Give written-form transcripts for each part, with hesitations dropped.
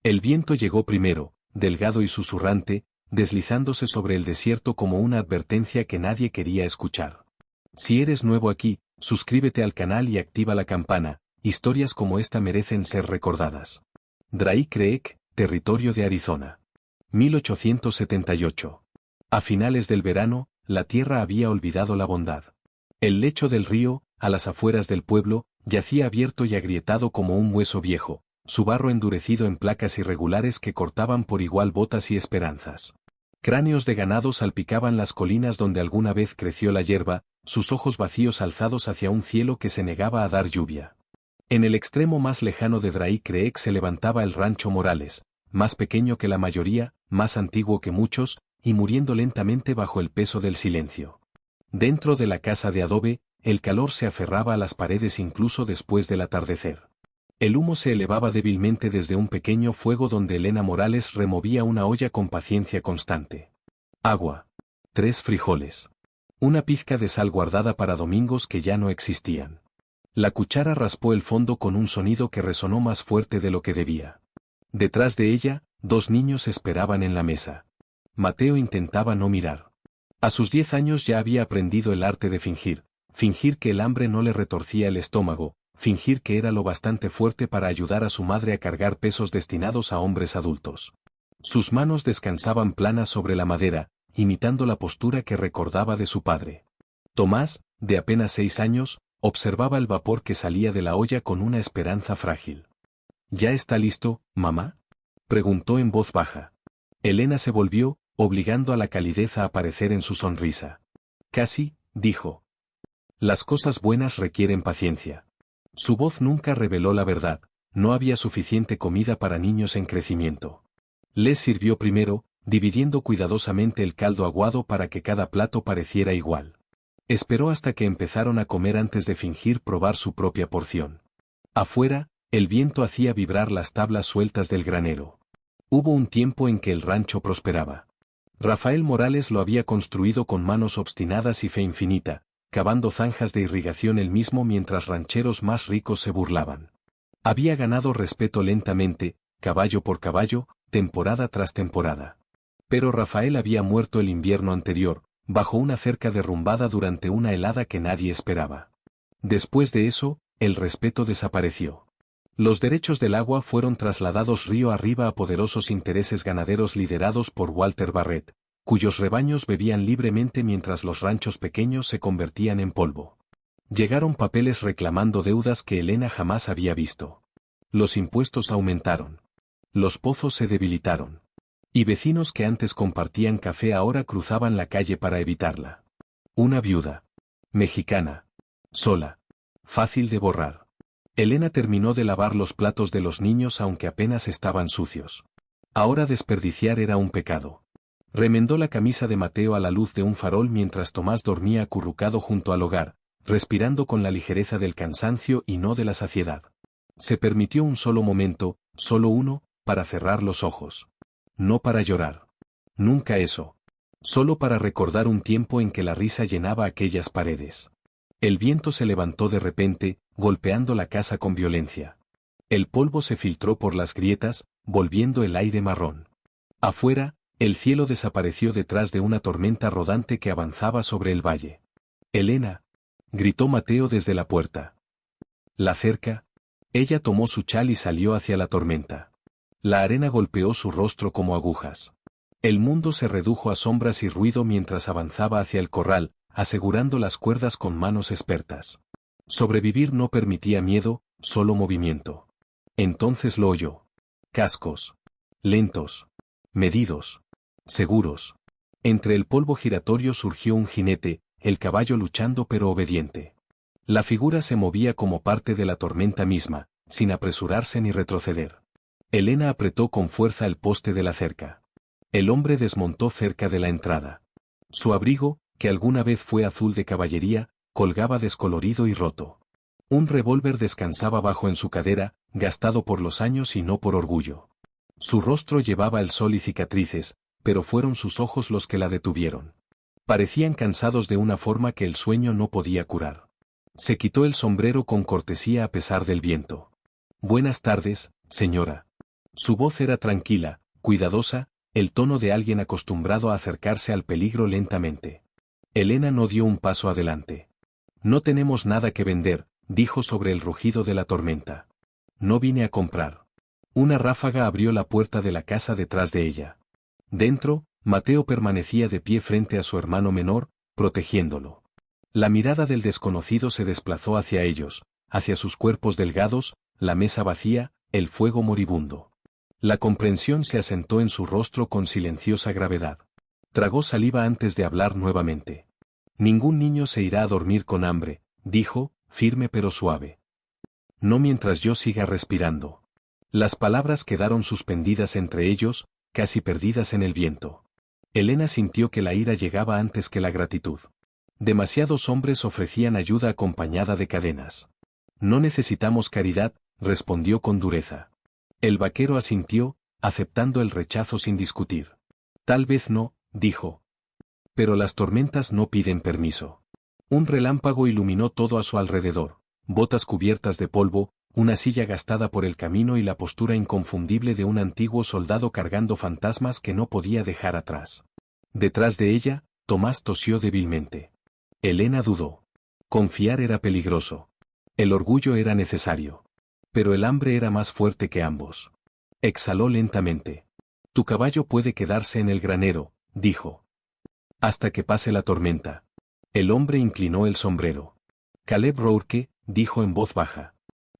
El viento llegó primero, delgado y susurrante, deslizándose sobre el desierto como una advertencia que nadie quería escuchar. Si eres nuevo aquí, suscríbete al canal y activa la campana, historias como esta merecen ser recordadas. Dry Creek, territorio de Arizona. 1878. A finales del verano, la tierra había olvidado la bondad. El lecho del río, a las afueras del pueblo, yacía abierto y agrietado como un hueso viejo, su barro endurecido en placas irregulares que cortaban por igual botas y esperanzas. Cráneos de ganado salpicaban las colinas donde alguna vez creció la hierba, sus ojos vacíos alzados hacia un cielo que se negaba a dar lluvia. En el extremo más lejano de Dry Creek se levantaba el rancho Morales, más pequeño que la mayoría, más antiguo que muchos, y muriendo lentamente bajo el peso del silencio. Dentro de la casa de adobe, el calor se aferraba a las paredes incluso después del atardecer. El humo se elevaba débilmente desde un pequeño fuego donde Elena Morales removía una olla con paciencia constante. Agua. 3 frijoles. Una pizca de sal guardada para domingos que ya no existían. La cuchara raspó el fondo con un sonido que resonó más fuerte de lo que debía. Detrás de ella, 2 niños esperaban en la mesa. Mateo intentaba no mirar. A sus 10 años ya había aprendido el arte de fingir que el hambre no le retorcía el estómago, fingir que era lo bastante fuerte para ayudar a su madre a cargar pesos destinados a hombres adultos. Sus manos descansaban planas sobre la madera, imitando la postura que recordaba de su padre. Tomás, de apenas 6 años, observaba el vapor que salía de la olla con una esperanza frágil. ¿Ya está listo, mamá?, preguntó en voz baja. Elena se volvió, obligando a la calidez a aparecer en su sonrisa. Casi, dijo. Las cosas buenas requieren paciencia. Su voz nunca reveló la verdad, no había suficiente comida para niños en crecimiento. Les sirvió primero, dividiendo cuidadosamente el caldo aguado para que cada plato pareciera igual. Esperó hasta que empezaron a comer antes de fingir probar su propia porción. Afuera, el viento hacía vibrar las tablas sueltas del granero. Hubo un tiempo en que el rancho prosperaba. Rafael Morales lo había construido con manos obstinadas y fe infinita, cavando zanjas de irrigación él mismo mientras rancheros más ricos se burlaban. Había ganado respeto lentamente, caballo por caballo, temporada tras temporada. Pero Rafael había muerto el invierno anterior, bajo una cerca derrumbada durante una helada que nadie esperaba. Después de eso, el respeto desapareció. Los derechos del agua fueron trasladados río arriba a poderosos intereses ganaderos liderados por Walter Barrett, cuyos rebaños bebían libremente mientras los ranchos pequeños se convertían en polvo. Llegaron papeles reclamando deudas que Elena jamás había visto. Los impuestos aumentaron. Los pozos se debilitaron. Y vecinos que antes compartían café ahora cruzaban la calle para evitarla. Una viuda. Mexicana. Sola. Fácil de borrar. Elena terminó de lavar los platos de los niños aunque apenas estaban sucios. Ahora desperdiciar era un pecado. Remendó la camisa de Mateo a la luz de un farol mientras Tomás dormía acurrucado junto al hogar, respirando con la ligereza del cansancio y no de la saciedad. Se permitió un solo momento, solo uno, para cerrar los ojos. No para llorar. Nunca eso. Solo para recordar un tiempo en que la risa llenaba aquellas paredes. El viento se levantó de repente, golpeando la casa con violencia. El polvo se filtró por las grietas, volviendo el aire marrón. Afuera, el cielo desapareció detrás de una tormenta rodante que avanzaba sobre el valle. «Elena», gritó Mateo desde la puerta. «¿La cerca?» Ella tomó su chal y salió hacia la tormenta. La arena golpeó su rostro como agujas. El mundo se redujo a sombras y ruido mientras avanzaba hacia el corral, asegurando las cuerdas con manos expertas. Sobrevivir no permitía miedo, solo movimiento. Entonces lo oyó. Cascos. Lentos. Medidos. Seguros. Entre el polvo giratorio surgió un jinete, el caballo luchando pero obediente. La figura se movía como parte de la tormenta misma, sin apresurarse ni retroceder. Elena apretó con fuerza el poste de la cerca. El hombre desmontó cerca de la entrada. Su abrigo, que alguna vez fue azul de caballería, colgaba descolorido y roto. Un revólver descansaba bajo en su cadera, gastado por los años y no por orgullo. Su rostro llevaba el sol y cicatrices, pero fueron sus ojos los que la detuvieron. Parecían cansados de una forma que el sueño no podía curar. Se quitó el sombrero con cortesía a pesar del viento. «Buenas tardes, señora». Su voz era tranquila, cuidadosa, el tono de alguien acostumbrado a acercarse al peligro lentamente. Elena no dio un paso adelante. No tenemos nada que vender, dijo sobre el rugido de la tormenta. No vine a comprar. Una ráfaga abrió la puerta de la casa detrás de ella. Dentro, Mateo permanecía de pie frente a su hermano menor, protegiéndolo. La mirada del desconocido se desplazó hacia ellos, hacia sus cuerpos delgados, la mesa vacía, el fuego moribundo. La comprensión se asentó en su rostro con silenciosa gravedad. Tragó saliva antes de hablar nuevamente. Ningún niño se irá a dormir con hambre, dijo, firme pero suave. No mientras yo siga respirando. Las palabras quedaron suspendidas entre ellos, casi perdidas en el viento. Elena sintió que la ira llegaba antes que la gratitud. Demasiados hombres ofrecían ayuda acompañada de cadenas. No necesitamos caridad, respondió con dureza. El vaquero asintió, aceptando el rechazo sin discutir. Tal vez no, dijo. Pero las tormentas no piden permiso. Un relámpago iluminó todo a su alrededor, botas cubiertas de polvo, una silla gastada por el camino y la postura inconfundible de un antiguo soldado cargando fantasmas que no podía dejar atrás. Detrás de ella, Tomás tosió débilmente. Elena dudó. Confiar era peligroso. El orgullo era necesario. Pero el hambre era más fuerte que ambos. Exhaló lentamente. Tu caballo puede quedarse en el granero, dijo. Hasta que pase la tormenta. El hombre inclinó el sombrero. Caleb Rourke, dijo en voz baja.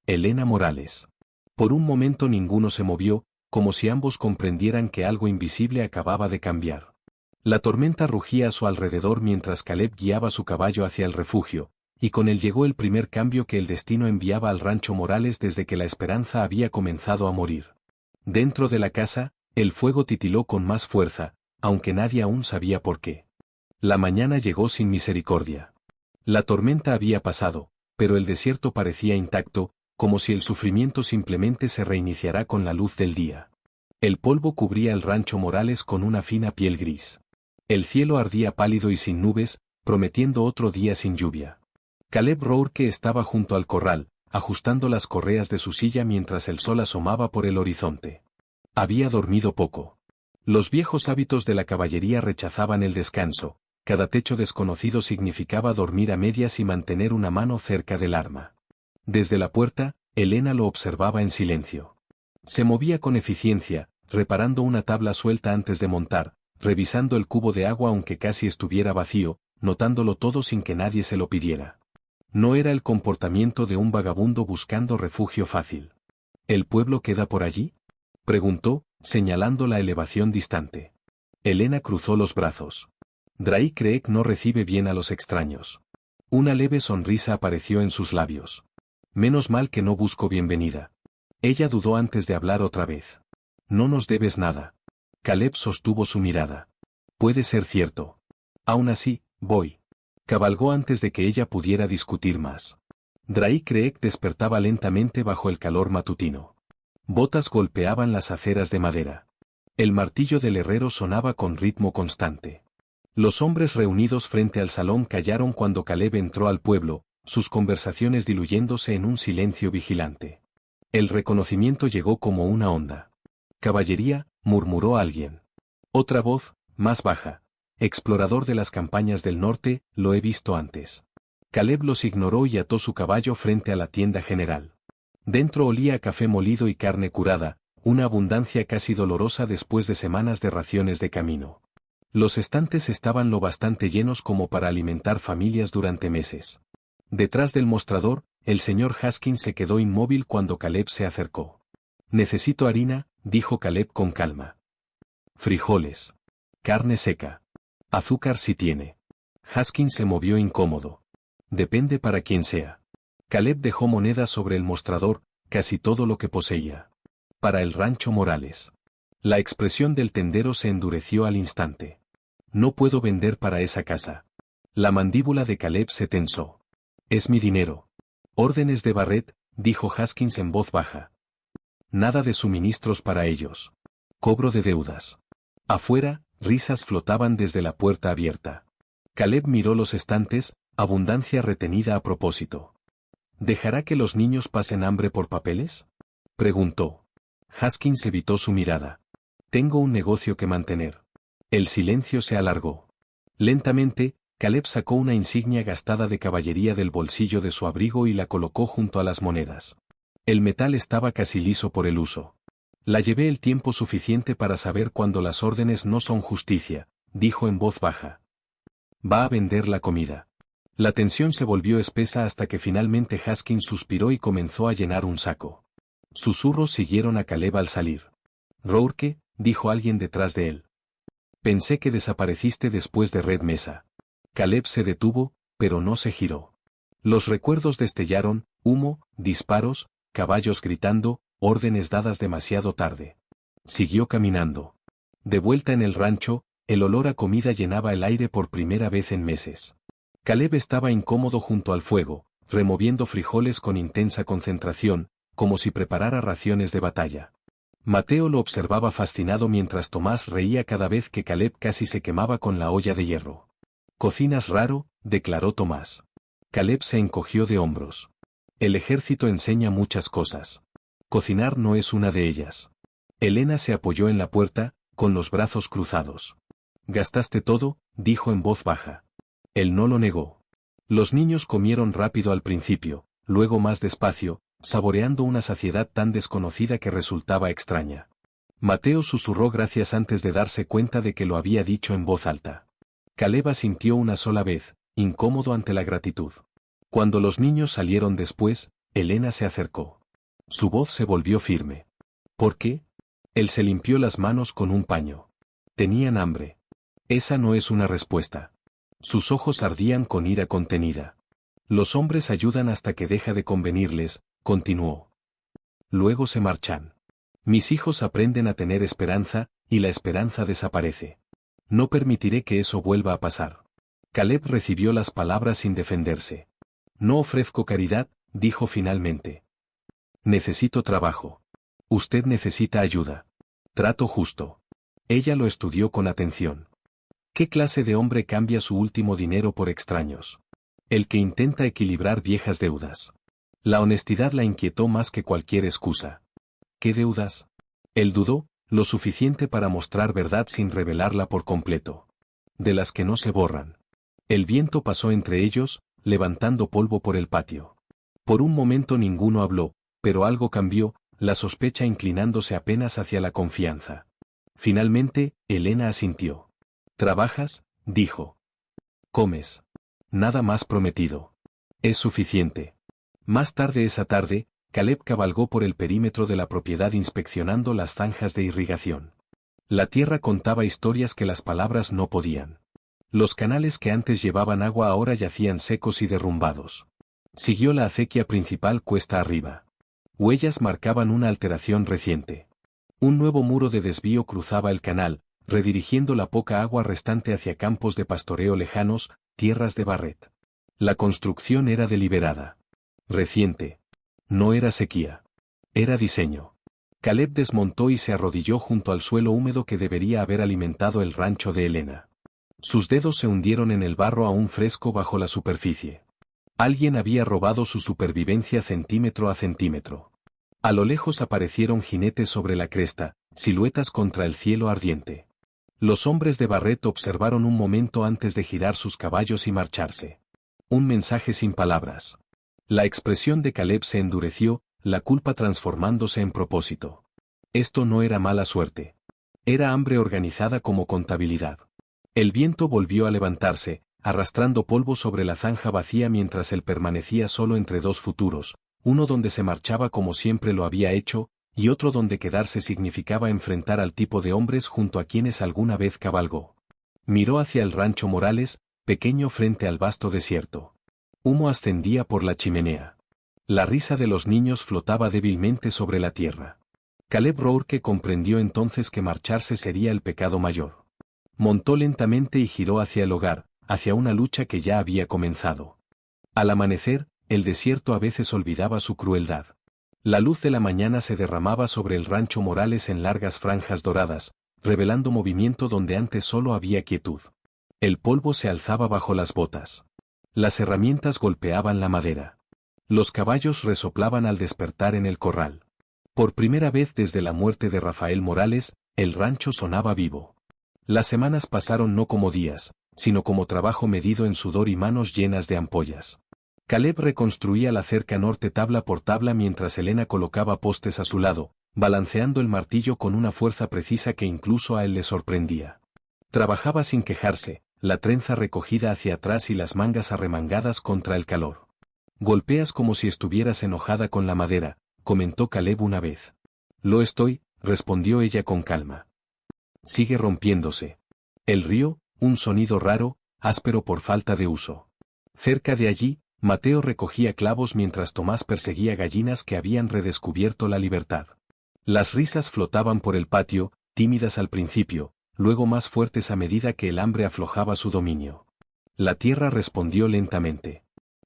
Elena Morales. Por un momento ninguno se movió, como si ambos comprendieran que algo invisible acababa de cambiar. La tormenta rugía a su alrededor mientras Caleb guiaba su caballo hacia el refugio, y con él llegó el primer cambio que el destino enviaba al rancho Morales desde que la esperanza había comenzado a morir. Dentro de la casa, el fuego titiló con más fuerza, aunque nadie aún sabía por qué. La mañana llegó sin misericordia. La tormenta había pasado, pero el desierto parecía intacto, como si el sufrimiento simplemente se reiniciara con la luz del día. El polvo cubría el rancho Morales con una fina piel gris. El cielo ardía pálido y sin nubes, prometiendo otro día sin lluvia. Caleb Rourke estaba junto al corral, ajustando las correas de su silla mientras el sol asomaba por el horizonte. Había dormido poco. Los viejos hábitos de la caballería rechazaban el descanso, cada techo desconocido significaba dormir a medias y mantener una mano cerca del arma. Desde la puerta, Elena lo observaba en silencio. Se movía con eficiencia, reparando una tabla suelta antes de montar, revisando el cubo de agua aunque casi estuviera vacío, notándolo todo sin que nadie se lo pidiera. No era el comportamiento de un vagabundo buscando refugio fácil. ¿El pueblo queda por allí?, preguntó, señalando la elevación distante. Elena cruzó los brazos. Dry Creek no recibe bien a los extraños. Una leve sonrisa apareció en sus labios. Menos mal que no busco bienvenida. Ella dudó antes de hablar otra vez. No nos debes nada. Caleb sostuvo su mirada. Puede ser cierto. Aún así, voy. Cabalgó antes de que ella pudiera discutir más. Dry Creek despertaba lentamente bajo el calor matutino. Botas golpeaban las aceras de madera. El martillo del herrero sonaba con ritmo constante. Los hombres reunidos frente al salón callaron cuando Caleb entró al pueblo, sus conversaciones diluyéndose en un silencio vigilante. El reconocimiento llegó como una onda. Caballería, murmuró alguien. Otra voz, más baja. Explorador de las campañas del norte, lo he visto antes. Caleb los ignoró y ató su caballo frente a la tienda general. Dentro olía a café molido y carne curada, una abundancia casi dolorosa después de semanas de raciones de camino. Los estantes estaban lo bastante llenos como para alimentar familias durante meses. Detrás del mostrador, el señor Haskins se quedó inmóvil cuando Caleb se acercó. Necesito harina, dijo Caleb con calma. Frijoles. Carne seca. Azúcar si tiene. Haskins se movió incómodo. Depende para quién sea. Caleb dejó monedas sobre el mostrador, casi todo lo que poseía. Para el rancho Morales. La expresión del tendero se endureció al instante. No puedo vender para esa casa. La mandíbula de Caleb se tensó. Es mi dinero. Órdenes de Barrett, dijo Haskins en voz baja. Nada de suministros para ellos. Cobro de deudas. Afuera, risas flotaban desde la puerta abierta. Caleb miró los estantes, abundancia retenida a propósito. ¿Dejará que los niños pasen hambre por papeles?, preguntó. Haskins evitó su mirada. Tengo un negocio que mantener. El silencio se alargó. Lentamente, Caleb sacó una insignia gastada de caballería del bolsillo de su abrigo y la colocó junto a las monedas. El metal estaba casi liso por el uso. La llevé el tiempo suficiente para saber cuando las órdenes no son justicia, dijo en voz baja. Va a vender la comida. La tensión se volvió espesa hasta que finalmente Haskins suspiró y comenzó a llenar un saco. Susurros siguieron a Caleb al salir. Rourke, dijo alguien detrás de él. Pensé que desapareciste después de Red Mesa. Caleb se detuvo, pero no se giró. Los recuerdos destellaron, humo, disparos, caballos gritando, órdenes dadas demasiado tarde. Siguió caminando. De vuelta en el rancho, el olor a comida llenaba el aire por primera vez en meses. Caleb estaba incómodo junto al fuego, removiendo frijoles con intensa concentración, como si preparara raciones de batalla. Mateo lo observaba fascinado mientras Tomás reía cada vez que Caleb casi se quemaba con la olla de hierro. «Cocinas raro», declaró Tomás. Caleb se encogió de hombros. «El ejército enseña muchas cosas. Cocinar no es una de ellas». Elena se apoyó en la puerta, con los brazos cruzados. «¿Gastaste todo?», dijo en voz baja. Él no lo negó. Los niños comieron rápido al principio, luego más despacio, saboreando una saciedad tan desconocida que resultaba extraña. Mateo susurró gracias antes de darse cuenta de que lo había dicho en voz alta. Caleb asintió una sola vez, incómodo ante la gratitud. Cuando los niños salieron después, Elena se acercó. Su voz se volvió firme. ¿Por qué? Él se limpió las manos con un paño. Tenían hambre. Esa no es una respuesta. Sus ojos ardían con ira contenida. Los hombres ayudan hasta que deja de convenirles, continuó. Luego se marchan. Mis hijos aprenden a tener esperanza, y la esperanza desaparece. No permitiré que eso vuelva a pasar. Caleb recibió las palabras sin defenderse. No ofrezco caridad, dijo finalmente. Necesito trabajo. Usted necesita ayuda. Trato justo. Ella lo estudió con atención. ¿Qué clase de hombre cambia su último dinero por extraños? El que intenta equilibrar viejas deudas. La honestidad la inquietó más que cualquier excusa. ¿Qué deudas? Él dudó, lo suficiente para mostrar verdad sin revelarla por completo. De las que no se borran. El viento pasó entre ellos, levantando polvo por el patio. Por un momento ninguno habló, pero algo cambió, la sospecha inclinándose apenas hacia la confianza. Finalmente, Elena asintió. ¿Trabajas?, dijo. ¿Comes? Nada más prometido. Es suficiente. Más tarde esa tarde, Caleb cabalgó por el perímetro de la propiedad inspeccionando las zanjas de irrigación. La tierra contaba historias que las palabras no podían. Los canales que antes llevaban agua ahora yacían secos y derrumbados. Siguió la acequia principal cuesta arriba. Huellas marcaban una alteración reciente. Un nuevo muro de desvío cruzaba el canal, redirigiendo la poca agua restante hacia campos de pastoreo lejanos, tierras de Barrett. La construcción era deliberada. Reciente. No era sequía. Era diseño. Caleb desmontó y se arrodilló junto al suelo húmedo que debería haber alimentado el rancho de Elena. Sus dedos se hundieron en el barro aún fresco bajo la superficie. Alguien había robado su supervivencia centímetro a centímetro. A lo lejos aparecieron jinetes sobre la cresta, siluetas contra el cielo ardiente. Los hombres de Barrett observaron un momento antes de girar sus caballos y marcharse. Un mensaje sin palabras. La expresión de Caleb se endureció, la culpa transformándose en propósito. Esto no era mala suerte. Era hambre organizada como contabilidad. El viento volvió a levantarse, arrastrando polvo sobre la zanja vacía mientras él permanecía solo entre dos futuros, uno donde se marchaba como siempre lo había hecho, y otro donde quedarse significaba enfrentar al tipo de hombres junto a quienes alguna vez cabalgó. Miró hacia el rancho Morales, pequeño frente al vasto desierto. Humo ascendía por la chimenea. La risa de los niños flotaba débilmente sobre la tierra. Caleb Rourke comprendió entonces que marcharse sería el pecado mayor. Montó lentamente y giró hacia el hogar, hacia una lucha que ya había comenzado. Al amanecer, el desierto a veces olvidaba su crueldad. La luz de la mañana se derramaba sobre el rancho Morales en largas franjas doradas, revelando movimiento donde antes solo había quietud. El polvo se alzaba bajo las botas. Las herramientas golpeaban la madera. Los caballos resoplaban al despertar en el corral. Por primera vez desde la muerte de Rafael Morales, el rancho sonaba vivo. Las semanas pasaron no como días, sino como trabajo medido en sudor y manos llenas de ampollas. Caleb reconstruía la cerca norte tabla por tabla mientras Elena colocaba postes a su lado, balanceando el martillo con una fuerza precisa que incluso a él le sorprendía. Trabajaba sin quejarse, la trenza recogida hacia atrás y las mangas arremangadas contra el calor. «Golpeas como si estuvieras enojada con la madera», comentó Caleb una vez. «Lo estoy», respondió ella con calma. «Sigue rompiéndose». El río, un sonido raro, áspero por falta de uso. Cerca de allí, Mateo recogía clavos mientras Tomás perseguía gallinas que habían redescubierto la libertad. Las risas flotaban por el patio, tímidas al principio, luego más fuertes a medida que el hambre aflojaba su dominio. La tierra respondió lentamente.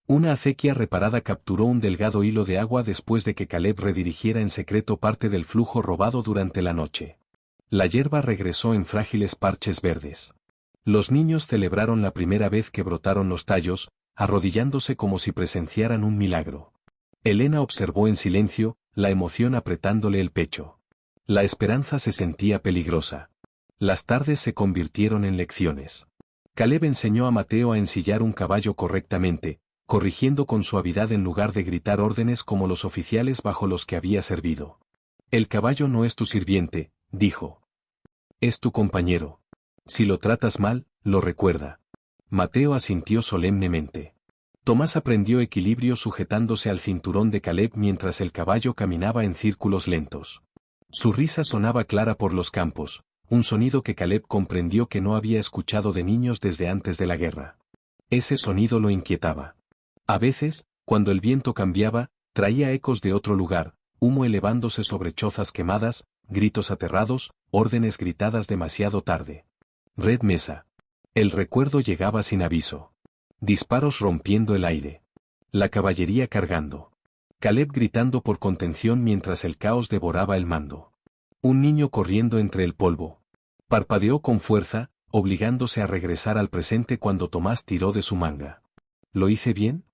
Una acequia reparada capturó un delgado hilo de agua después de que Caleb redirigiera en secreto parte del flujo robado durante la noche. La hierba regresó en frágiles parches verdes. Los niños celebraron la primera vez que brotaron los tallos, arrodillándose como si presenciaran un milagro. Elena observó en silencio, la emoción apretándole el pecho. La esperanza se sentía peligrosa. Las tardes se convirtieron en lecciones. Caleb enseñó a Mateo a ensillar un caballo correctamente, corrigiendo con suavidad en lugar de gritar órdenes como los oficiales bajo los que había servido. «El caballo no es tu sirviente», dijo. «Es tu compañero. Si lo tratas mal, lo recuerda». Mateo asintió solemnemente. Tomás aprendió equilibrio sujetándose al cinturón de Caleb mientras el caballo caminaba en círculos lentos. Su risa sonaba clara por los campos, un sonido que Caleb comprendió que no había escuchado de niños desde antes de la guerra. Ese sonido lo inquietaba. A veces, cuando el viento cambiaba, traía ecos de otro lugar, humo elevándose sobre chozas quemadas, gritos aterrados, órdenes gritadas demasiado tarde. Red Mesa. El recuerdo llegaba sin aviso. Disparos rompiendo el aire. La caballería cargando. Caleb gritando por contención mientras el caos devoraba el mando. Un niño corriendo entre el polvo. Parpadeó con fuerza, obligándose a regresar al presente cuando Tomás tiró de su manga. ¿Lo hice bien?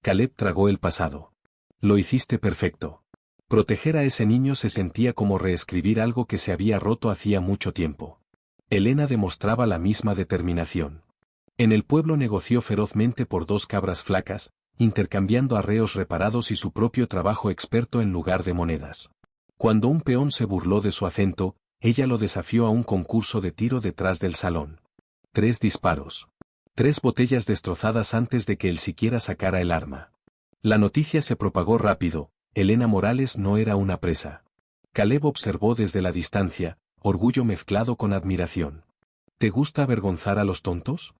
Caleb tragó el pasado. Lo hiciste perfecto. Proteger a ese niño se sentía como reescribir algo que se había roto hacía mucho tiempo. Elena demostraba la misma determinación. En el pueblo negoció ferozmente por 2 cabras flacas, intercambiando arreos reparados y su propio trabajo experto en lugar de monedas. Cuando un peón se burló de su acento, ella lo desafió a un concurso de tiro detrás del salón. 3 disparos. 3 botellas destrozadas antes de que él siquiera sacara el arma. La noticia se propagó rápido, Elena Morales no era una presa. Caleb observó desde la distancia, orgullo mezclado con admiración. ¿Te gusta avergonzar a los tontos?,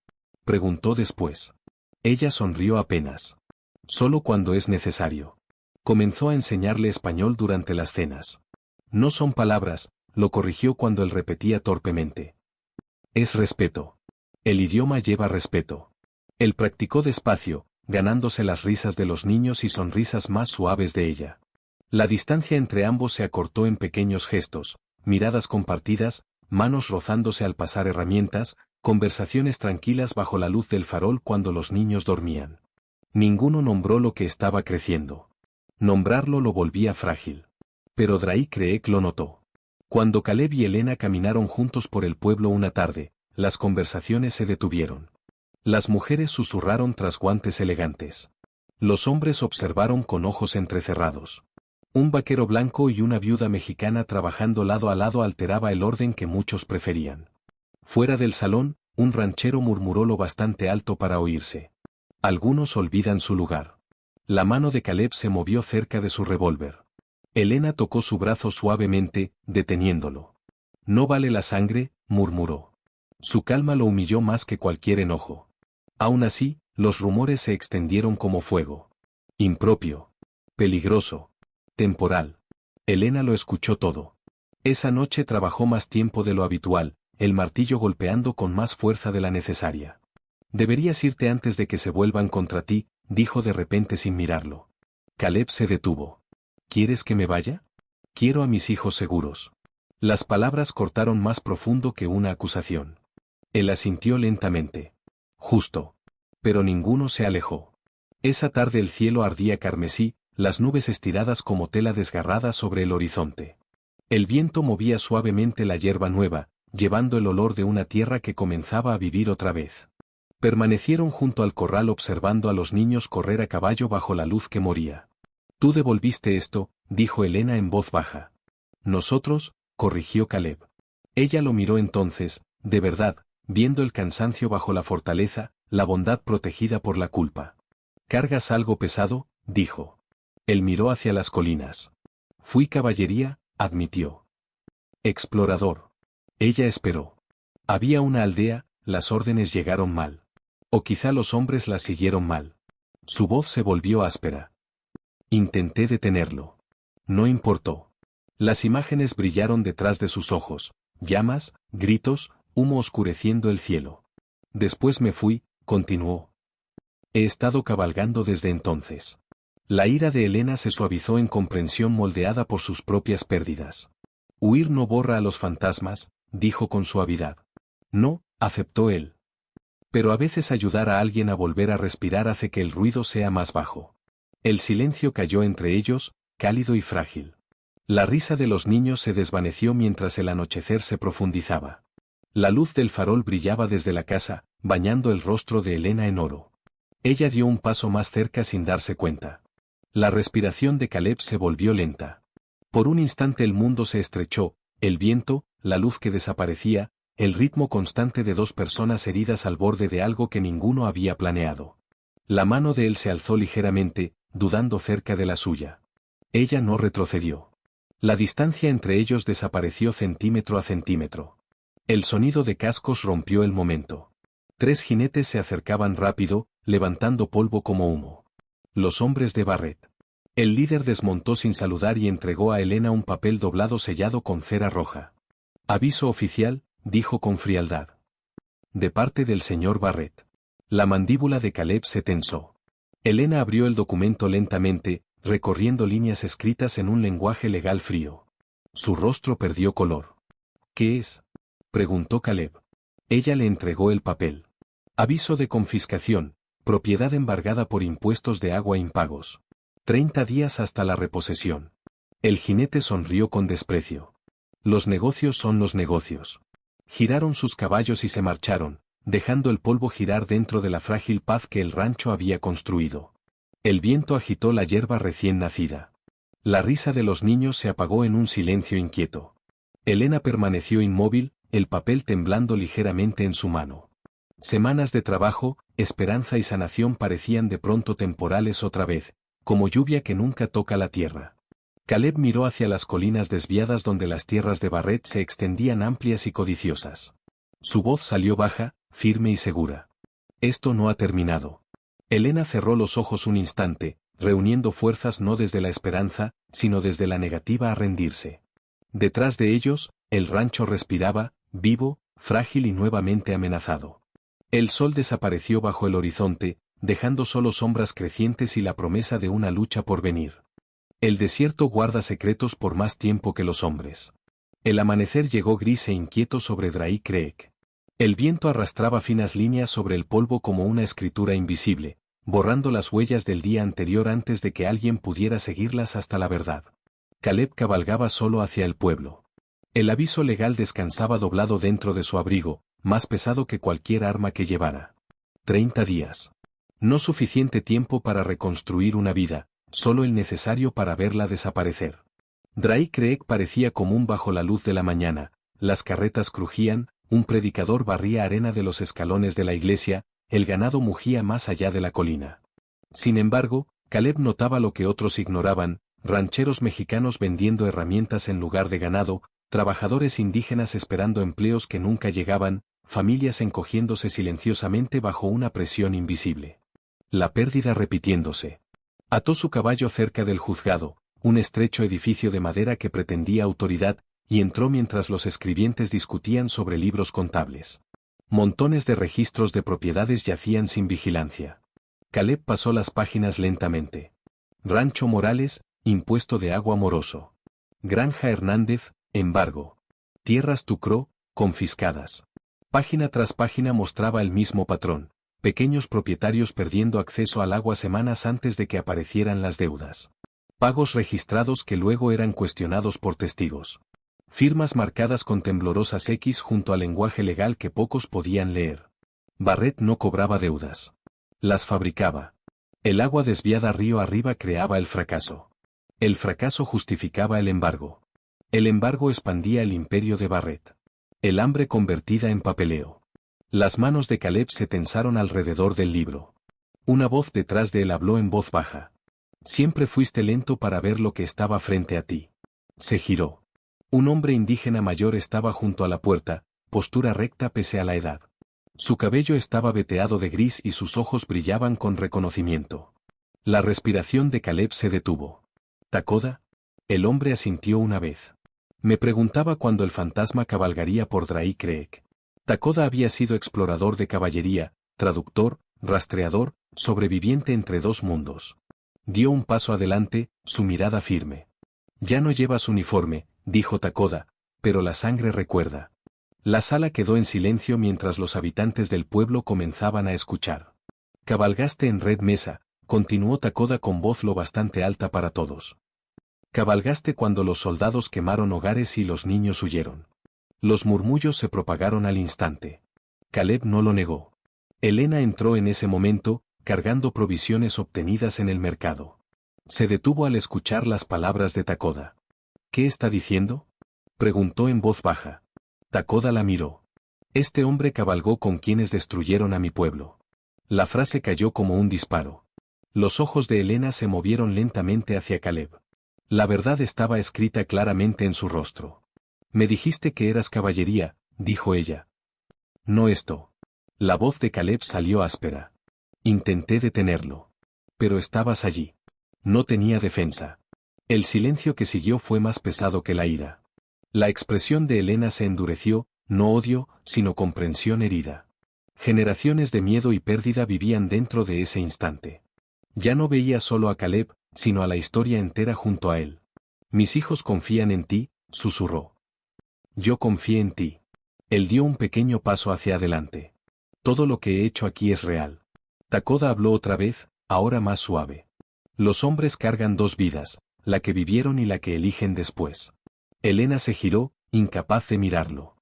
preguntó después. Ella sonrió apenas. Solo cuando es necesario. Comenzó a enseñarle español durante las cenas. No son palabras, lo corrigió cuando él repetía torpemente. Es respeto. El idioma lleva respeto. Él practicó despacio, ganándose las risas de los niños y sonrisas más suaves de ella. La distancia entre ambos se acortó en pequeños gestos, miradas compartidas, manos rozándose al pasar herramientas, conversaciones tranquilas bajo la luz del farol cuando los niños dormían. Ninguno nombró lo que estaba creciendo. Nombrarlo lo volvía frágil. Pero Drake Creek lo notó. Cuando Caleb y Elena caminaron juntos por el pueblo una tarde, las conversaciones se detuvieron. Las mujeres susurraron tras guantes elegantes. Los hombres observaron con ojos entrecerrados. Un vaquero blanco y una viuda mexicana trabajando lado a lado alteraba el orden que muchos preferían. Fuera del salón, un ranchero murmuró lo bastante alto para oírse. Algunos olvidan su lugar. La mano de Caleb se movió cerca de su revólver. Elena tocó su brazo suavemente, deteniéndolo. No vale la sangre, murmuró. Su calma lo humilló más que cualquier enojo. Aún así, los rumores se extendieron como fuego. Impropio. Peligroso. Temporal. Elena lo escuchó todo. Esa noche trabajó más tiempo de lo habitual, el martillo golpeando con más fuerza de la necesaria. Deberías irte antes de que se vuelvan contra ti, dijo de repente sin mirarlo. Caleb se detuvo. ¿Quieres que me vaya? Quiero a mis hijos seguros. Las palabras cortaron más profundo que una acusación. Él asintió lentamente. Justo. Pero ninguno se alejó. Esa tarde el cielo ardía carmesí, las nubes estiradas como tela desgarrada sobre el horizonte. El viento movía suavemente la hierba nueva, llevando el olor de una tierra que comenzaba a vivir otra vez. Permanecieron junto al corral observando a los niños correr a caballo bajo la luz que moría. «Tú devolviste esto», dijo Helena en voz baja. «Nosotros», corrigió Caleb. Ella lo miró entonces, de verdad, viendo el cansancio bajo la fortaleza, la bondad protegida por la culpa. «¿Cargas algo pesado?», dijo. Él miró hacia las colinas. «Fui caballería», admitió. «Explorador». Ella esperó. Había una aldea, las órdenes llegaron mal. O quizá los hombres las siguieron mal. Su voz se volvió áspera. Intenté detenerlo. No importó. Las imágenes brillaron detrás de sus ojos, llamas, gritos, humo oscureciendo el cielo. Después me fui, continuó. He estado cabalgando desde entonces. La ira de Helena se suavizó en comprensión moldeada por sus propias pérdidas. Huir no borra a los fantasmas, dijo con suavidad. No, aceptó él. Pero a veces ayudar a alguien a volver a respirar hace que el ruido sea más bajo. El silencio cayó entre ellos, cálido y frágil. La risa de los niños se desvaneció mientras el anochecer se profundizaba. La luz del farol brillaba desde la casa, bañando el rostro de Helena en oro. Ella dio un paso más cerca sin darse cuenta. La respiración de Caleb se volvió lenta. Por un instante el mundo se estrechó, el viento, la luz que desaparecía, el ritmo constante de dos personas heridas al borde de algo que ninguno había planeado. La mano de él se alzó ligeramente, dudando cerca de la suya. Ella no retrocedió. La distancia entre ellos desapareció centímetro a centímetro. El sonido de cascos rompió el momento. 3 jinetes se acercaban rápido, levantando polvo como humo. Los hombres de Barret. El líder desmontó sin saludar y entregó a Helena un papel doblado sellado con cera roja. Aviso oficial, dijo con frialdad. De parte del señor Barret. La mandíbula de Caleb se tensó. Helena abrió el documento lentamente, recorriendo líneas escritas en un lenguaje legal frío. Su rostro perdió color. ¿Qué es?, preguntó Caleb. Ella le entregó el papel. Aviso de confiscación, propiedad embargada por impuestos de agua impagos. 30 días hasta la reposesión. El jinete sonrió con desprecio. Los negocios son los negocios. Giraron sus caballos y se marcharon, dejando el polvo girar dentro de la frágil paz que el rancho había construido. El viento agitó la hierba recién nacida. La risa de los niños se apagó en un silencio inquieto. Helena permaneció inmóvil, el papel temblando ligeramente en su mano. Semanas de trabajo, esperanza y sanación parecían de pronto temporales otra vez, como lluvia que nunca toca la tierra. Caleb miró hacia las colinas desviadas donde las tierras de Barret se extendían amplias y codiciosas. Su voz salió baja, firme y segura. Esto no ha terminado. Helena cerró los ojos un instante, reuniendo fuerzas no desde la esperanza, sino desde la negativa a rendirse. Detrás de ellos, el rancho respiraba, vivo, frágil y nuevamente amenazado. El sol desapareció bajo el horizonte, dejando solo sombras crecientes y la promesa de una lucha por venir. El desierto guarda secretos por más tiempo que los hombres. El amanecer llegó gris e inquieto sobre Dry Creek. El viento arrastraba finas líneas sobre el polvo como una escritura invisible, borrando las huellas del día anterior antes de que alguien pudiera seguirlas hasta la verdad. Caleb cabalgaba solo hacia el pueblo. El aviso legal descansaba doblado dentro de su abrigo, más pesado que cualquier arma que llevara. 30 días. No suficiente tiempo para reconstruir una vida, solo el necesario para verla desaparecer. Dry Creek parecía común bajo la luz de la mañana, las carretas crujían, un predicador barría arena de los escalones de la iglesia, el ganado mugía más allá de la colina. Sin embargo, Caleb notaba lo que otros ignoraban, rancheros mexicanos vendiendo herramientas en lugar de ganado, trabajadores indígenas esperando empleos que nunca llegaban, familias encogiéndose silenciosamente bajo una presión invisible. La pérdida repitiéndose. Ató su caballo cerca del juzgado, un estrecho edificio de madera que pretendía autoridad, y entró mientras los escribientes discutían sobre libros contables. Montones de registros de propiedades yacían sin vigilancia. Caleb pasó las páginas lentamente. Rancho Morales, impuesto de agua moroso. Granja Hernández, embargo. Tierras Tucró, confiscadas. Página tras página mostraba el mismo patrón. Pequeños propietarios perdiendo acceso al agua semanas antes de que aparecieran las deudas. Pagos registrados que luego eran cuestionados por testigos. Firmas marcadas con temblorosas X junto al lenguaje legal que pocos podían leer. Barrett no cobraba deudas. Las fabricaba. El agua desviada río arriba creaba el fracaso. El fracaso justificaba el embargo. El embargo expandía el imperio de Barrett. El hambre convertida en papeleo. Las manos de Caleb se tensaron alrededor del libro. Una voz detrás de él habló en voz baja. Siempre fuiste lento para ver lo que estaba frente a ti. Se giró. Un hombre indígena mayor estaba junto a la puerta, postura recta pese a la edad. Su cabello estaba veteado de gris y sus ojos brillaban con reconocimiento. La respiración de Caleb se detuvo. ¿Takoda? El hombre asintió una vez. Me preguntaba cuándo el fantasma cabalgaría por Dry Creek. Takoda había sido explorador de caballería, traductor, rastreador, sobreviviente entre dos mundos. Dio un paso adelante, su mirada firme. Ya no llevas uniforme, dijo Takoda, pero la sangre recuerda. La sala quedó en silencio mientras los habitantes del pueblo comenzaban a escuchar. Cabalgaste en Red Mesa, continuó Takoda con voz lo bastante alta para todos. Cabalgaste cuando los soldados quemaron hogares y los niños huyeron. Los murmullos se propagaron al instante. Caleb no lo negó. Elena entró en ese momento, cargando provisiones obtenidas en el mercado. Se detuvo al escuchar las palabras de Takoda. ¿Qué está diciendo? Preguntó en voz baja. Takoda la miró. Este hombre cabalgó con quienes destruyeron a mi pueblo. La frase cayó como un disparo. Los ojos de Elena se movieron lentamente hacia Caleb. La verdad estaba escrita claramente en su rostro. Me dijiste que eras caballería, dijo ella. No esto. La voz de Caleb salió áspera. Intenté detenerlo. Pero estabas allí. No tenía defensa. El silencio que siguió fue más pesado que la ira. La expresión de Elena se endureció, no odio, sino comprensión herida. Generaciones de miedo y pérdida vivían dentro de ese instante. Ya no veía solo a Caleb, sino a la historia entera junto a él. Mis hijos confían en ti, susurró. Yo confié en ti. Él dio un pequeño paso hacia adelante. Todo lo que he hecho aquí es real. Takoda habló otra vez, ahora más suave. Los hombres cargan dos vidas, la que vivieron y la que eligen después. Elena se giró, incapaz de mirarlo.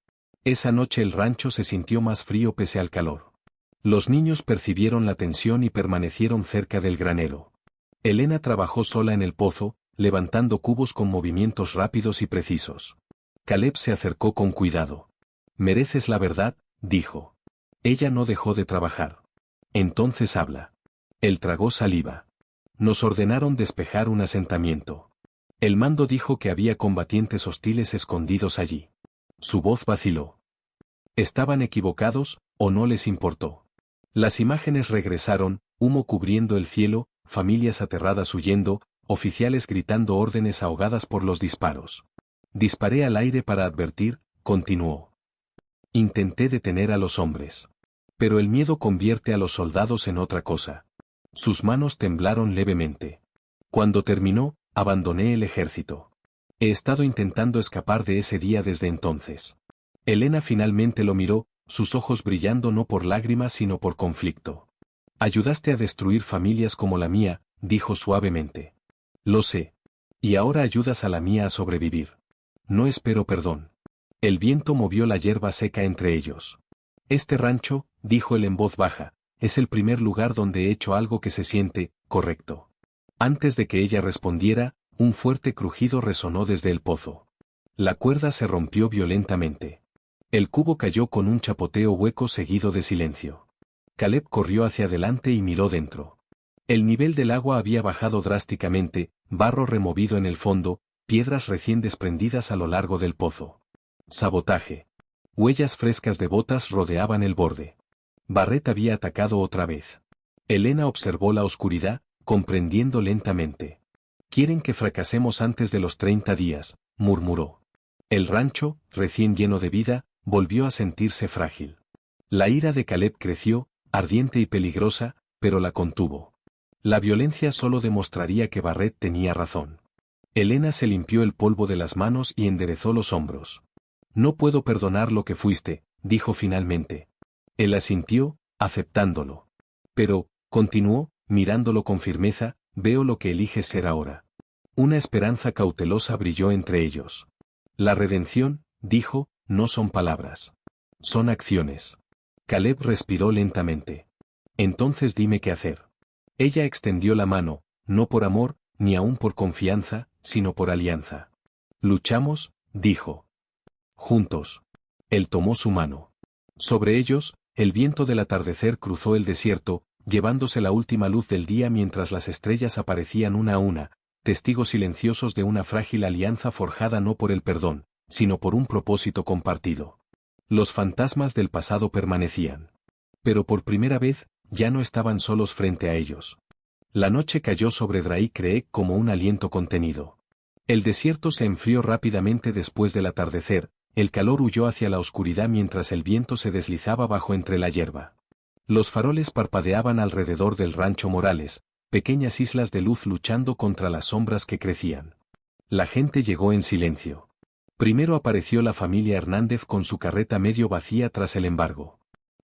Esa noche el rancho se sintió más frío pese al calor. Los niños percibieron la tensión y permanecieron cerca del granero. Elena trabajó sola en el pozo, levantando cubos con movimientos rápidos y precisos. Caleb se acercó con cuidado. Mereces la verdad, dijo. Ella no dejó de trabajar. Entonces habla. Él tragó saliva. Nos ordenaron despejar un asentamiento. El mando dijo que había combatientes hostiles escondidos allí. Su voz vaciló. ¿Estaban equivocados, o no les importó? Las imágenes regresaron, humo cubriendo el cielo, familias aterradas huyendo, oficiales gritando órdenes ahogadas por los disparos. Disparé al aire para advertir, continuó. Intenté detener a los hombres. Pero el miedo convierte a los soldados en otra cosa. Sus manos temblaron levemente. Cuando terminó, abandoné el ejército. He estado intentando escapar de ese día desde entonces. Elena finalmente lo miró, sus ojos brillando no por lágrimas sino por conflicto. Ayudaste a destruir familias como la mía, dijo suavemente. Lo sé. Y ahora ayudas a la mía a sobrevivir. No espero perdón. El viento movió la hierba seca entre ellos. Este rancho, dijo él en voz baja, es el primer lugar donde he hecho algo que se siente correcto. Antes de que ella respondiera, un fuerte crujido resonó desde el pozo. La cuerda se rompió violentamente. El cubo cayó con un chapoteo hueco seguido de silencio. Caleb corrió hacia adelante y miró dentro. El nivel del agua había bajado drásticamente, barro removido en el fondo, piedras recién desprendidas a lo largo del pozo. Sabotaje. Huellas frescas de botas rodeaban el borde. Barrett había atacado otra vez. Elena observó la oscuridad, comprendiendo lentamente. Quieren que fracasemos antes de los 30 días, murmuró. El rancho, recién lleno de vida, volvió a sentirse frágil. La ira de Caleb creció, ardiente y peligrosa, pero la contuvo. La violencia solo demostraría que Barrett tenía razón. Elena se limpió el polvo de las manos y enderezó los hombros. No puedo perdonar lo que fuiste, dijo finalmente. Él asintió, aceptándolo. Pero, continuó, mirándolo con firmeza, veo lo que eliges ser ahora. Una esperanza cautelosa brilló entre ellos. La redención, dijo, no son palabras. Son acciones. Caleb respiró lentamente. Entonces dime qué hacer. Ella extendió la mano, no por amor, ni aún por confianza, sino por alianza. Luchamos, dijo. Juntos. Él tomó su mano. Sobre ellos, el viento del atardecer cruzó el desierto, llevándose la última luz del día mientras las estrellas aparecían una a una, testigos silenciosos de una frágil alianza forjada no por el perdón, sino por un propósito compartido. Los fantasmas del pasado permanecían. Pero por primera vez, ya no estaban solos frente a ellos. La noche cayó sobre Drai Creek como un aliento contenido. El desierto se enfrió rápidamente después del atardecer, el calor huyó hacia la oscuridad mientras el viento se deslizaba bajo entre la hierba. Los faroles parpadeaban alrededor del rancho Morales, pequeñas islas de luz luchando contra las sombras que crecían. La gente llegó en silencio. Primero apareció la familia Hernández con su carreta medio vacía tras el embargo.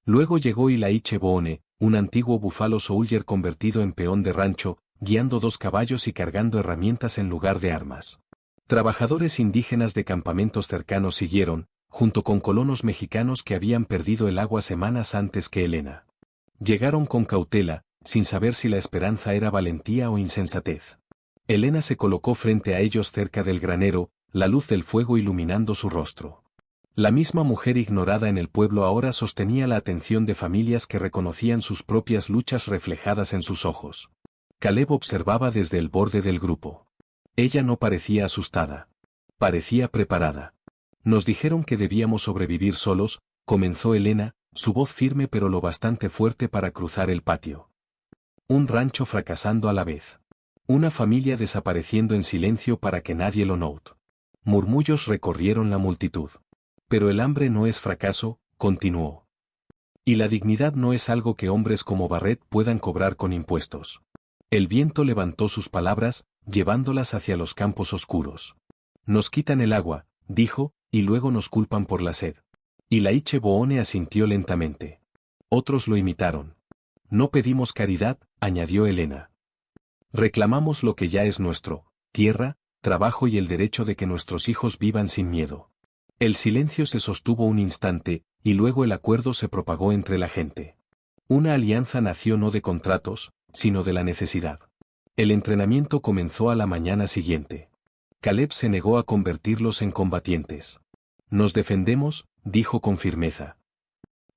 Luego llegó Ilaiche Boone, un antiguo búfalo soldier convertido en peón de rancho, guiando 2 caballos y cargando herramientas en lugar de armas. Trabajadores indígenas de campamentos cercanos siguieron, junto con colonos mexicanos que habían perdido el agua semanas antes que Elena. Llegaron con cautela, sin saber si la esperanza era valentía o insensatez. Elena se colocó frente a ellos cerca del granero, la luz del fuego iluminando su rostro. La misma mujer ignorada en el pueblo ahora sostenía la atención de familias que reconocían sus propias luchas reflejadas en sus ojos. Caleb observaba desde el borde del grupo. Ella no parecía asustada. Parecía preparada. Nos dijeron que debíamos sobrevivir solos, comenzó Elena, su voz firme pero lo bastante fuerte para cruzar el patio. Un rancho fracasando a la vez. Una familia desapareciendo en silencio para que nadie lo note. Murmullos recorrieron la multitud. Pero el hambre no es fracaso, continuó. Y la dignidad no es algo que hombres como Barrett puedan cobrar con impuestos. El viento levantó sus palabras, llevándolas hacia los campos oscuros. Nos quitan el agua, dijo, y luego nos culpan por la sed. Ilaiche Boone asintió lentamente. Otros lo imitaron. No pedimos caridad, añadió Elena. Reclamamos lo que ya es nuestro, tierra, trabajo y el derecho de que nuestros hijos vivan sin miedo. El silencio se sostuvo un instante, y luego el acuerdo se propagó entre la gente. Una alianza nació no de contratos, sino de la necesidad. El entrenamiento comenzó a la mañana siguiente. Caleb se negó a convertirlos en combatientes. Nos defendemos, dijo con firmeza.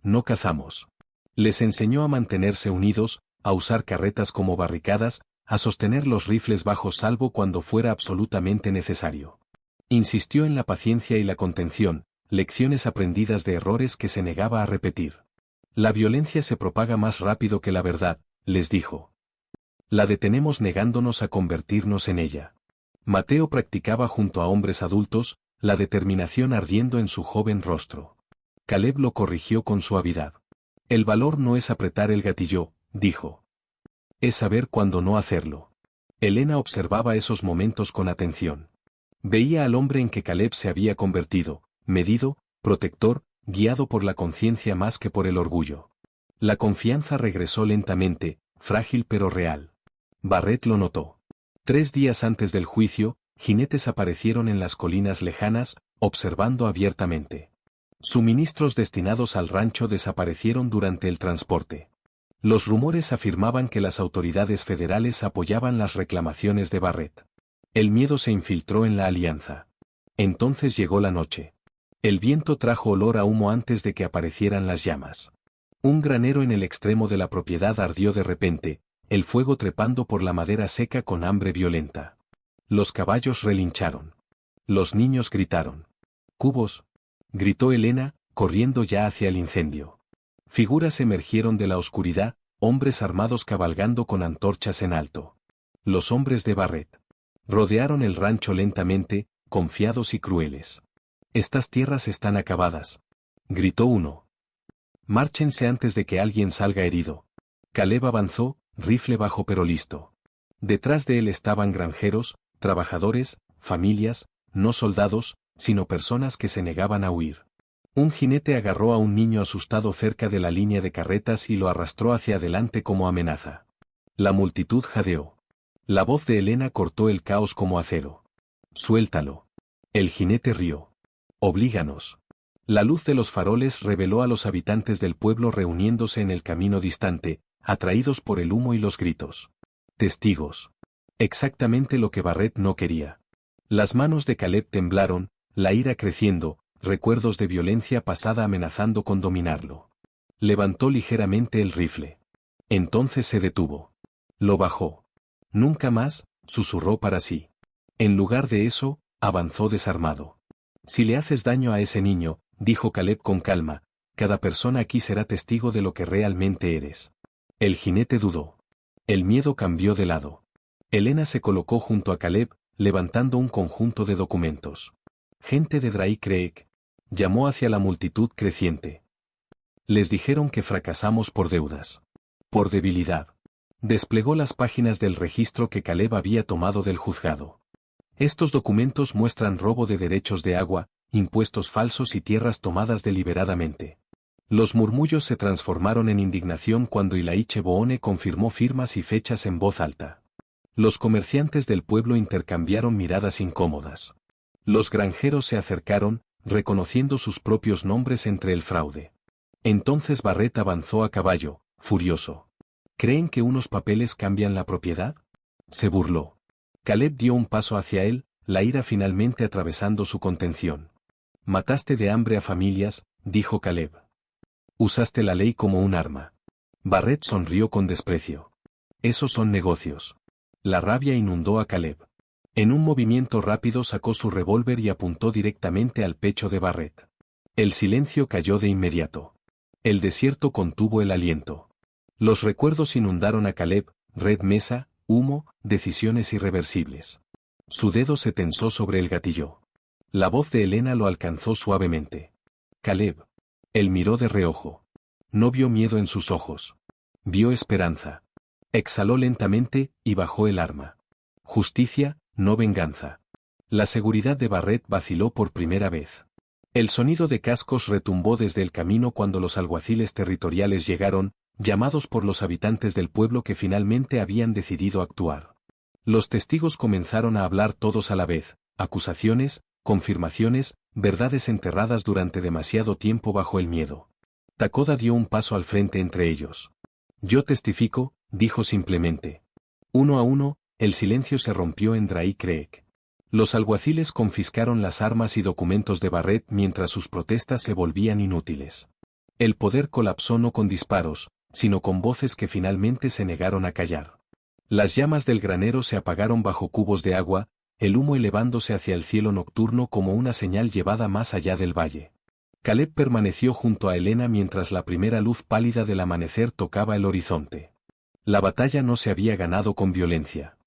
No cazamos. Les enseñó a mantenerse unidos, a usar carretas como barricadas, a sostener los rifles bajo salvo cuando fuera absolutamente necesario. Insistió en la paciencia y la contención, lecciones aprendidas de errores que se negaba a repetir. La violencia se propaga más rápido que la verdad, les dijo. La detenemos negándonos a convertirnos en ella. Mateo practicaba junto a hombres adultos, la determinación ardiendo en su joven rostro. Caleb lo corrigió con suavidad. El valor no es apretar el gatillo, dijo. Es saber cuándo no hacerlo. Elena observaba esos momentos con atención. Veía al hombre en que Caleb se había convertido, medido, protector, guiado por la conciencia más que por el orgullo. La confianza regresó lentamente, frágil pero real. Barrett lo notó. 3 días antes del juicio, jinetes aparecieron en las colinas lejanas, observando abiertamente. Suministros destinados al rancho desaparecieron durante el transporte. Los rumores afirmaban que las autoridades federales apoyaban las reclamaciones de Barrett. El miedo se infiltró en la alianza. Entonces llegó la noche. El viento trajo olor a humo antes de que aparecieran las llamas. Un granero en el extremo de la propiedad ardió de repente, el fuego trepando por la madera seca con hambre violenta. Los caballos relincharon. Los niños gritaron. ¡Cubos! Gritó Elena, corriendo ya hacia el incendio. Figuras emergieron de la oscuridad, hombres armados cabalgando con antorchas en alto. Los hombres de Barrett. Rodearon el rancho lentamente, confiados y crueles. Estas tierras están acabadas. Gritó uno. Márchense antes de que alguien salga herido. Caleb avanzó, rifle bajo pero listo. Detrás de él estaban granjeros, trabajadores, familias, no soldados, sino personas que se negaban a huir. Un jinete agarró a un niño asustado cerca de la línea de carretas y lo arrastró hacia adelante como amenaza. La multitud jadeó. La voz de Elena cortó el caos como acero. Suéltalo. El jinete rió. Oblíganos. La luz de los faroles reveló a los habitantes del pueblo reuniéndose en el camino distante, atraídos por el humo y los gritos. Testigos. Exactamente lo que Barret no quería. Las manos de Caleb temblaron, la ira creciendo, recuerdos de violencia pasada amenazando con dominarlo. Levantó ligeramente el rifle. Entonces se detuvo. Lo bajó. Nunca más, susurró para sí. En lugar de eso, avanzó desarmado. Si le haces daño a ese niño, dijo Caleb con calma, cada persona aquí será testigo de lo que realmente eres. El jinete dudó. El miedo cambió de lado. Elena se colocó junto a Caleb, levantando un conjunto de documentos. Gente de Dry Creek. Llamó hacia la multitud creciente. Les dijeron que fracasamos por deudas. Por debilidad. Desplegó las páginas del registro que Caleb había tomado del juzgado. Estos documentos muestran robo de derechos de agua, impuestos falsos y tierras tomadas deliberadamente. Los murmullos se transformaron en indignación cuando Ilaiche Boone confirmó firmas y fechas en voz alta. Los comerciantes del pueblo intercambiaron miradas incómodas. Los granjeros se acercaron, reconociendo sus propios nombres entre el fraude. Entonces Barret avanzó a caballo, furioso. ¿Creen que unos papeles cambian la propiedad? Se burló. Caleb dio un paso hacia él, la ira finalmente atravesando su contención. Mataste de hambre a familias, dijo Caleb. Usaste la ley como un arma. Barret sonrió con desprecio. Esos son negocios. La rabia inundó a Caleb. En un movimiento rápido sacó su revólver y apuntó directamente al pecho de Barret. El silencio cayó de inmediato. El desierto contuvo el aliento. Los recuerdos inundaron a Caleb, red mesa, humo, decisiones irreversibles. Su dedo se tensó sobre el gatillo. La voz de Elena lo alcanzó suavemente. Caleb. Él miró de reojo. No vio miedo en sus ojos. Vio esperanza. Exhaló lentamente y bajó el arma. Justicia, no venganza. La seguridad de Barret vaciló por primera vez. El sonido de cascos retumbó desde el camino cuando los alguaciles territoriales llegaron, llamados por los habitantes del pueblo que finalmente habían decidido actuar. Los testigos comenzaron a hablar todos a la vez, acusaciones, confirmaciones, verdades enterradas durante demasiado tiempo bajo el miedo. Takoda dio un paso al frente entre ellos. Yo testifico, dijo simplemente. Uno a uno, el silencio se rompió en Dry Creek. Los alguaciles confiscaron las armas y documentos de Barret mientras sus protestas se volvían inútiles. El poder colapsó no con disparos, sino con voces que finalmente se negaron a callar. Las llamas del granero se apagaron bajo cubos de agua, el humo elevándose hacia el cielo nocturno como una señal llevada más allá del valle. Caleb permaneció junto a Elena mientras la primera luz pálida del amanecer tocaba el horizonte. La batalla no se había ganado con violencia.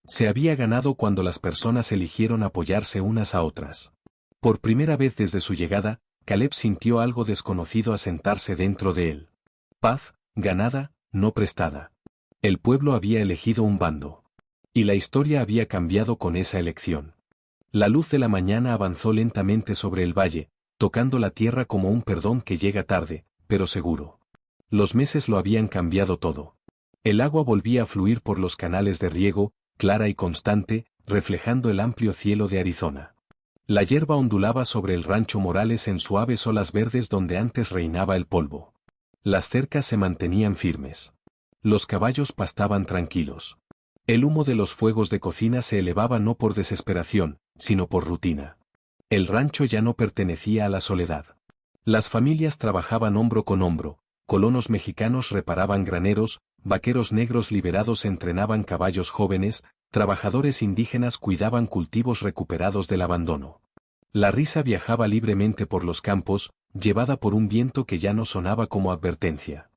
Se había ganado cuando las personas eligieron apoyarse unas a otras. Por primera vez desde su llegada, Caleb sintió algo desconocido asentarse dentro de él. Paz, ganada, no prestada. El pueblo había elegido un bando. Y la historia había cambiado con esa elección. La luz de la mañana avanzó lentamente sobre el valle, tocando la tierra como un perdón que llega tarde, pero seguro. Los meses lo habían cambiado todo. El agua volvía a fluir por los canales de riego, clara y constante, reflejando el amplio cielo de Arizona. La hierba ondulaba sobre el rancho Morales en suaves olas verdes donde antes reinaba el polvo. Las cercas se mantenían firmes. Los caballos pastaban tranquilos. El humo de los fuegos de cocina se elevaba no por desesperación, sino por rutina. El rancho ya no pertenecía a la soledad. Las familias trabajaban hombro con hombro, colonos mexicanos reparaban graneros, vaqueros negros liberados entrenaban caballos jóvenes, trabajadores indígenas cuidaban cultivos recuperados del abandono. La risa viajaba libremente por los campos, llevada por un viento que ya no sonaba como advertencia.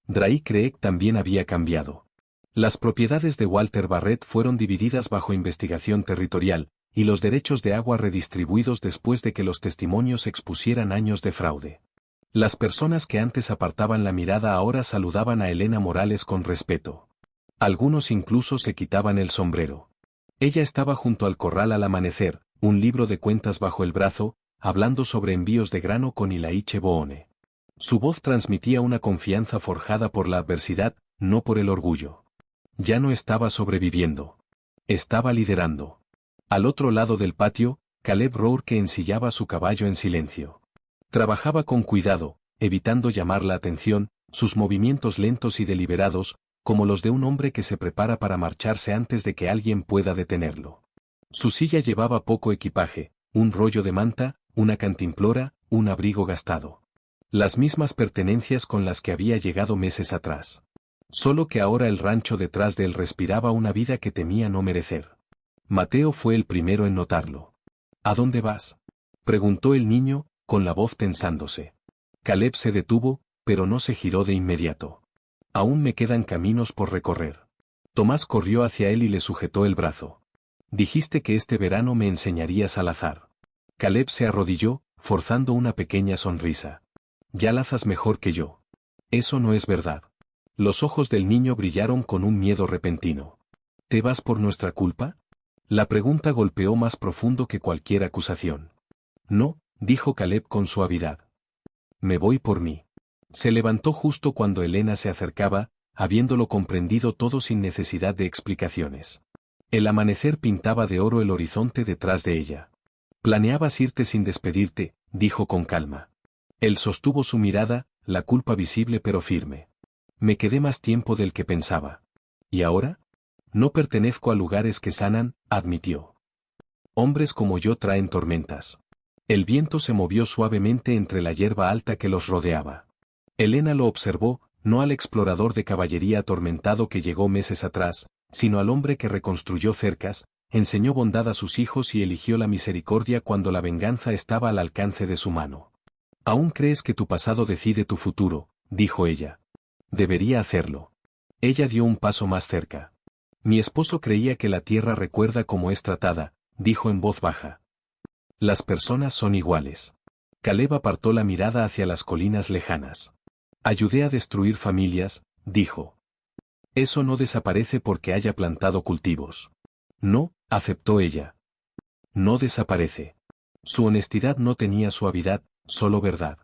Dry Creek también había cambiado. Las propiedades de Walter Barret fueron divididas bajo investigación territorial, y los derechos de agua redistribuidos después de que los testimonios expusieran años de fraude. Las personas que antes apartaban la mirada ahora saludaban a Elena Morales con respeto. Algunos incluso se quitaban el sombrero. Ella estaba junto al corral al amanecer, un libro de cuentas bajo el brazo, hablando sobre envíos de grano con Ilaiche Boone. Su voz transmitía una confianza forjada por la adversidad, no por el orgullo. Ya no estaba sobreviviendo. Estaba liderando. Al otro lado del patio, Caleb Rourke ensillaba su caballo en silencio. Trabajaba con cuidado, evitando llamar la atención, sus movimientos lentos y deliberados, como los de un hombre que se prepara para marcharse antes de que alguien pueda detenerlo. Su silla llevaba poco equipaje, un rollo de manta, una cantimplora, un abrigo gastado. Las mismas pertenencias con las que había llegado meses atrás. Solo que ahora el rancho detrás de él respiraba una vida que temía no merecer. Mateo fue el primero en notarlo. ¿A dónde vas?, preguntó el niño, con la voz tensándose. Caleb se detuvo, pero no se giró de inmediato. Aún me quedan caminos por recorrer. Tomás corrió hacia él y le sujetó el brazo. Dijiste que este verano me enseñarías a lazar. Caleb se arrodilló, forzando una pequeña sonrisa. Ya lazas mejor que yo. Eso no es verdad. Los ojos del niño brillaron con un miedo repentino. ¿Te vas por nuestra culpa? La pregunta golpeó más profundo que cualquier acusación. No, dijo Caleb con suavidad. Me voy por mí. Se levantó justo cuando Elena se acercaba, habiéndolo comprendido todo sin necesidad de explicaciones. El amanecer pintaba de oro el horizonte detrás de ella. Planeabas irte sin despedirte, dijo con calma. Él sostuvo su mirada, la culpa visible pero firme. Me quedé más tiempo del que pensaba. ¿Y ahora? No pertenezco a lugares que sanan, admitió. Hombres como yo traen tormentas. El viento se movió suavemente entre la hierba alta que los rodeaba. Elena lo observó, no al explorador de caballería atormentado que llegó meses atrás, sino al hombre que reconstruyó cercas, enseñó bondad a sus hijos y eligió la misericordia cuando la venganza estaba al alcance de su mano. ¿Aún crees que tu pasado decide tu futuro?, dijo ella. Debería hacerlo. Ella dio un paso más cerca. Mi esposo creía que la tierra recuerda cómo es tratada, dijo en voz baja. Las personas son iguales. Caleb apartó la mirada hacia las colinas lejanas. Ayudé a destruir familias, dijo. Eso no desaparece porque haya plantado cultivos. No, aceptó ella. No desaparece. Su honestidad no tenía suavidad, solo verdad.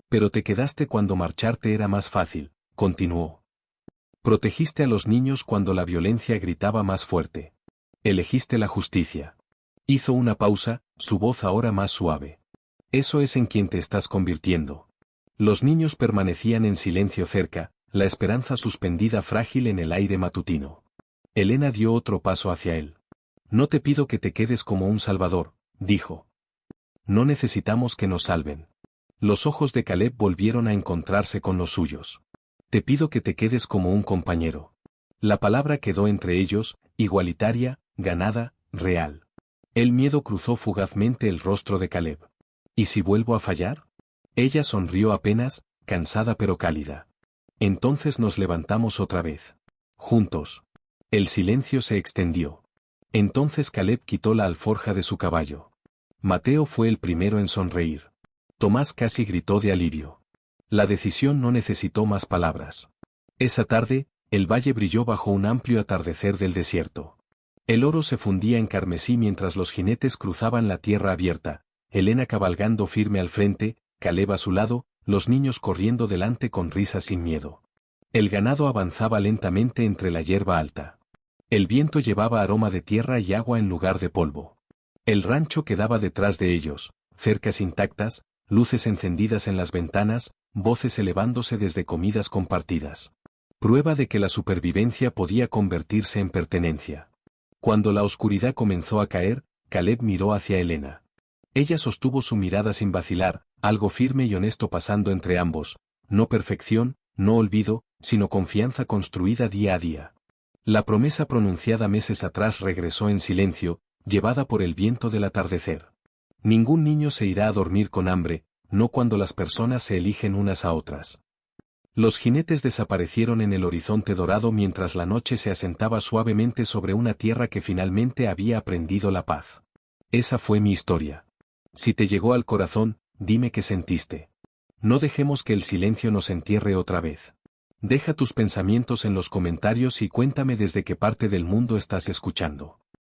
Pero te quedaste cuando marcharte era más fácil, continuó. Protegiste a los niños cuando la violencia gritaba más fuerte. Elegiste la justicia. Hizo una pausa, su voz ahora más suave. Eso es en quien te estás convirtiendo. Los niños permanecían en silencio cerca, la esperanza suspendida frágil en el aire matutino. Elena dio otro paso hacia él. No te pido que te quedes como un salvador, dijo. No necesitamos que nos salven. Los ojos de Caleb volvieron a encontrarse con los suyos. Te pido que te quedes como un compañero. La palabra quedó entre ellos, igualitaria, ganada, real. El miedo cruzó fugazmente el rostro de Caleb. ¿Y si vuelvo a fallar? Ella sonrió apenas, cansada pero cálida. Entonces nos levantamos otra vez. Juntos. El silencio se extendió. Entonces Caleb quitó la alforja de su caballo. Mateo fue el primero en sonreír. Tomás casi gritó de alivio. La decisión no necesitó más palabras. Esa tarde, el valle brilló bajo un amplio atardecer del desierto. El oro se fundía en carmesí mientras los jinetes cruzaban la tierra abierta, Elena cabalgando firme al frente, Caleb a su lado, los niños corriendo delante con risas sin miedo. El ganado avanzaba lentamente entre la hierba alta. El viento llevaba aroma de tierra y agua en lugar de polvo. El rancho quedaba detrás de ellos, cercas intactas, luces encendidas en las ventanas, voces elevándose desde comidas compartidas. Prueba de que la supervivencia podía convertirse en pertenencia. Cuando la oscuridad comenzó a caer, Caleb miró hacia Elena. Ella sostuvo su mirada sin vacilar, algo firme y honesto pasando entre ambos, no perfección, no olvido, sino confianza construida día a día. La promesa pronunciada meses atrás regresó en silencio, llevada por el viento del atardecer. Ningún niño se irá a dormir con hambre, no cuando las personas se eligen unas a otras. Los jinetes desaparecieron en el horizonte dorado mientras la noche se asentaba suavemente sobre una tierra que finalmente había aprendido la paz. Esa fue mi historia. Si te llegó al corazón, dime qué sentiste. No dejemos que el silencio nos entierre otra vez. Deja tus pensamientos en los comentarios y cuéntame desde qué parte del mundo estás escuchando.